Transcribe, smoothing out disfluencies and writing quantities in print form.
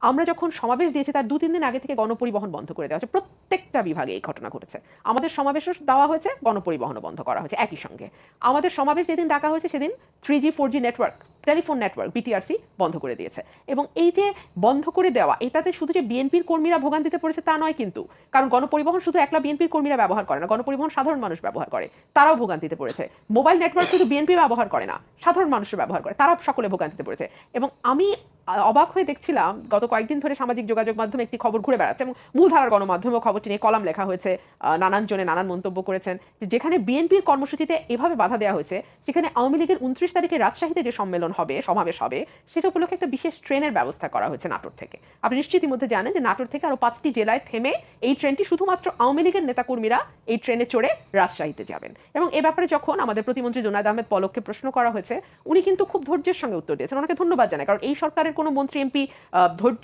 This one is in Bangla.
আমরা যখন সমাবেশ দিয়েছি তার 2-3 দিন আগে থেকে গণপরিবহন বন্ধ করে দেওয়া হয়েছে, প্রত্যেকটা বিভাগে এই ঘটনা ঘটেছে। আমাদের সমাবেশও দেওয়া হয়েছে, গণপরিবহনও বন্ধ করা হয়েছে একই সঙ্গে। আমাদের সমাবেশ যেদিন ডাকা হয়েছে সেদিন 3G 4G network, telephone network BTRC বন্ধ করে দিয়েছে। এবং এই যে বন্ধ করে দেওয়া, এটাতে শুধু যে বিএনপির কর্মীরা ভোগান্তিতে পড়েছে তা নয় কিন্তু, কারণ গণপরিবহন শুধু একলা বিএনপির কর্মীরা ব্যবহার করে না, গণপরিবহন সাধারণ মানুষ ব্যবহার করে, তারাও ভোগান্তিতে পড়েছে। মোবাইল নেটওয়ার্ক শুধু বিএনপি ব্যবহার করে না, সাধারণ মানুষও ব্যবহার করে, তারা সকলে ভোগান্তিতে পড়েছে। এবং আমি অবাক হয়ে দেখছিলাম গত কয়েকদিন ধরে সামাজিক যোগাযোগ মাধ্যমে একটি খবর ঘুরে বেড়াচ্ছে, এবং মূলধারার গণমাধ্যমেও খবরটি নিয়ে কলাম লেখা হয়েছে, নানান জনে নানান মন্তব্য করেছেন, যে যেখানে বিএনপির কর্মসূচিতে এভাবে বাধা দেওয়া হয়েছে, সেখানে আওয়ামী লীগের 29 তারিখে রাজশাহীতে যে সম্মেলন হবে, সমাবেশ হবে, সেটা উপলক্ষে একটা বিশেষ ট্রেনের ব্যবস্থা করা হয়েছে নাটোর থেকে। আপনি নিশ্চিত ইতিমধ্যে জানেন যে নাটোর থেকে আরো 5টি জেলায় থেমে এই ট্রেনটি শুধুমাত্র আওয়ামী লীগের নেতাকর্মীরা এই ট্রেনে চড়ে রাজশাহীতে যাবেন। এবং এ ব্যাপারে যখন আমাদের প্রতিমন্ত্রী জোনায়েদ আহমেদ পলককে প্রশ্ন করা হয়েছে, উনি কিন্তু খুব ধৈর্যের সঙ্গে উত্তর দিয়েছেন। ওনাকে ধন্যবাদ জানাই, কারণ এই সরকারের কোনো মন্ত্রী এমপি ধৈর্য